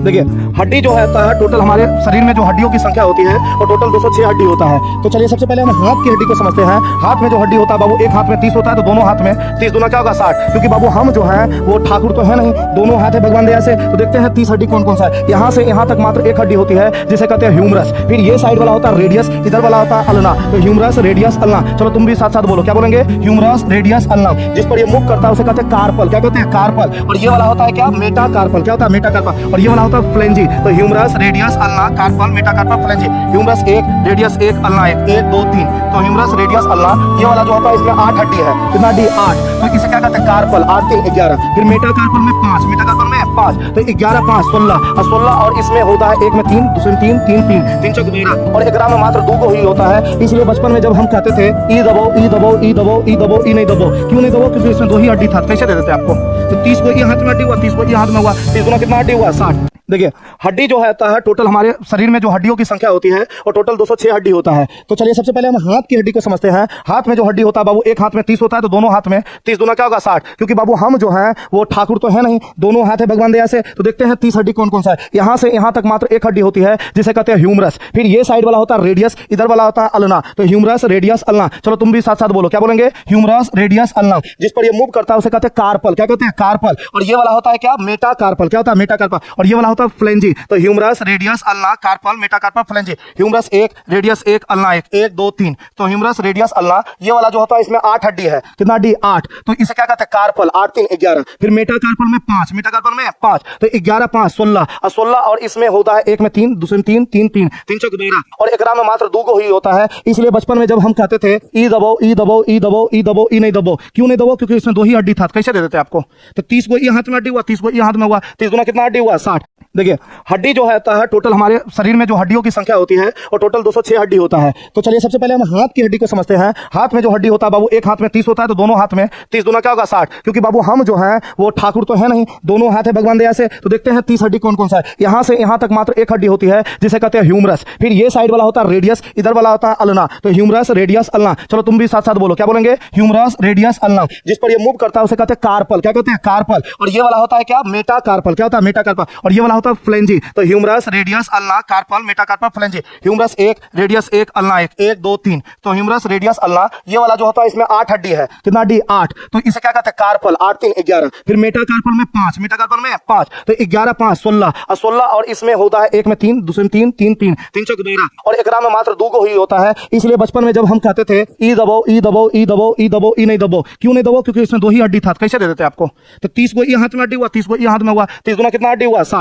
देखिए हड्डी जो होता है टोटल हमारे शरीर में जो हड्डियों की संख्या होती है वो टोटल 206 हड्डी होता है। तो चलिए सबसे पहले हम हाथ की हड्डी को समझते हैं। हाथ में जो हड्डी होता है बाबू, एक हाथ में 30 होता है तो दोनों हाथ में 30 दूना क्या होगा 60, क्योंकि बाबू हम जो है वो ठाकुर तो है नहीं, दोनों हाथ है भगवान दया से। तो देखते हैं 30 हड्डी कौन कौन सा है। यहाँ से यहाँ तक मात्र एक हड्डी होती है जिसे कहते हैं ह्यूमरस। फिर ये साइड वाला होता है रेडियस, इधर वाला होता है अल्ना। तो ह्यूमरस, रेडियस, अल्ना। चलो तुम भी साथ साथ बोलो, क्या बोलेंगे? Humerus, radius, ulna. जिस पर ये मूव करता है उसे कहते हैं कार्पल। क्या कहते हैं? कार्पल। और ये वाला होता है क्या? मेटाकार्पल। क्या होता है? मेटाकार्पल। और ये वाला होता है फ्लेंजी। तो humerus, radius, ulna, carpal, metacarpal, phalanges. Humerus 1, radius 1, ulna 1, 1 2 3। तो ह्यूमरस, रेडियस, अल्ना, ये वाला जो होता है इसमें 8 हड्डी है। कितना हड्डी? 8। तो इसे क्या कहते हैं? कार्पल। 8 3 11। फिर मेटाकार्पल में 5, मेटाकार्पल में 5। तो 11 5 16 और 16 और इसमें होता है एक में 3, दूसरे में 3 3 3 3 चौक 12 और 11 में मात्र 2 को ही होता है। इसलिए बचपन में जब हम कहते थे ई दबो ई दबो ई दबो ई दबो ई नहीं दबो, क्यों नहीं दबो? क्योंकि इसमें 2 ही हड्डी था। कैसे दे देते आपको? तो 30 को ये हाथ में हड्डी हुआ, 30 को ये हाथ में हुआ, 30 गुना कितना हड्डी हुआ? 60। देखिए हड्डी जो होता है टोटल हमारे शरीर में जो हड्डियों की संख्या होती है और टोटल 206 हड्डी होता है। तो चलिए सबसे पहले हम हाथ की हड्डी को समझते हैं। हाथ में जो हड्डी होता है बाबू, एक हाथ में 30 होता है तो दोनों हाथ में 30 दूना क्या होगा? 60, क्योंकि बाबू हम जो है वो ठाकुर तो है नहीं, दोनों हाथ है भगवान दया से। तो देखते हैं 30 हड्डी कौन कौन सा है। यहाँ से यहाँ तक मात्र एक हड्डी होती है जिसे कहते हैं ह्यूमरस। फिर ये साइड वाला होता है रेडियस, इधर वाला होता है अल्ना। तो ह्यूमरस, रेडियस, अल्ना। चलो तुम भी साथ साथ बोलो, क्या बोलेंगे? Humerus, radius, ulna. जिस पर ये मूव करता है उसे कहते हैं कार्पल। क्या कहते हैं? कार्पल। और ये वाला होता है क्या? मेटाकार्पल। क्या होता है? मेटाकार्पल। और ये वाला होता है फ्लेंजी। तो humerus, radius, ulna, carpal, metacarpal, phalanges. Humerus 1, radius 1, ulna 1, 1 2 3। तो ह्यूमरस, रेडियस, अल्ना, ये वाला जो होता है इसमें 8 हड्डी है। कितना हड्डी? 8। तो इसे क्या कहते हैं? कार्पल। 8 3 11। फिर मेटाकार्पल में 5, मेटाकार्पल में 5। तो 11 5 16 और 16 और इसमें होता है एक में 3, दूसरे में 3 3 3 3 चौक 12 और 11 में मात्र 2 को ही होता है। इसलिए बचपन में जब हम कहते थे ई दबो ई दबो ई दबो ई दबो ई नहीं दबो, क्यों नहीं दबो? क्योंकि इसमें 2 ही हड्डी था। कैसे दे देते आपको? तो 30 को ये हाथ में हड्डी हुआ, 30 को ये हाथ में हुआ, 30 गुना कितना हड्डी हुआ? 60। देखिए हड्डी जो होता है टोटल हमारे शरीर में जो हड्डियों की संख्या होती है और टोटल 206 हड्डी होता है। तो चलिए सबसे पहले हम हाथ की हड्डी को समझते हैं। हाथ में जो हड्डी होता है बाबू, एक हाथ में 30 होता है तो दोनों हाथ में 30 दूना क्या होगा? 60, क्योंकि बाबू हम जो है वो ठाकुर तो है नहीं, दोनों हाथ है भगवान दया से। तो देखते हैं 30 हड्डी कौन कौन सा है। यहाँ से यहाँ तक मात्र एक हड्डी होती है जिसे कहते हैं ह्यूमरस। फिर ये साइड वाला होता है रेडियस, इधर वाला होता है अल्ना। तो ह्यूमरस, रेडियस, अल्ना। चलो तुम भी साथ साथ बोलो, क्या बोलेंगे? Humerus, radius, ulna. जिस पर ये मूव करता है उसे कहते हैं कार्पल। क्या कहते हैं? कार्पल। और ये वाला होता है क्या? मेटाकार्पल। क्या होता है? मेटाकार्पल। और ये वाला होता है फ्लेंजी। तो humerus, radius, ulna, carpal, metacarpal, phalanges. Humerus 1, radius 1, ulna 1, 1 2 3। तो ह्यूमरस, रेडियस, अल्ना, ये वाला जो होता है इसमें 8 हड्डी है। कितना हड्डी? 8। तो इसे क्या कहते हैं? कार्पल। 8 3 11। फिर मेटाकार्पल में 5, मेटाकार्पल में 5। तो 11 5 16 और 16 और इसमें होता है एक में 3, दूसरे में 3 3 3 3 चौक 12 और 11 में मात्र 2 को ही होता है। इसलिए बचपन में जब हम कहते थे ई दबो ई दबो ई दबो ई दबो ई नहीं दबो, क्यों नहीं दबो? क्योंकि इसमें 2 ही हड्डी था। कैसे दे देते आपको? तो 30 को ये हाथ में हड्डी हुआ, 30 को ये हाथ में हुआ, 30 गुना कितना हड्डी हुआ? 60।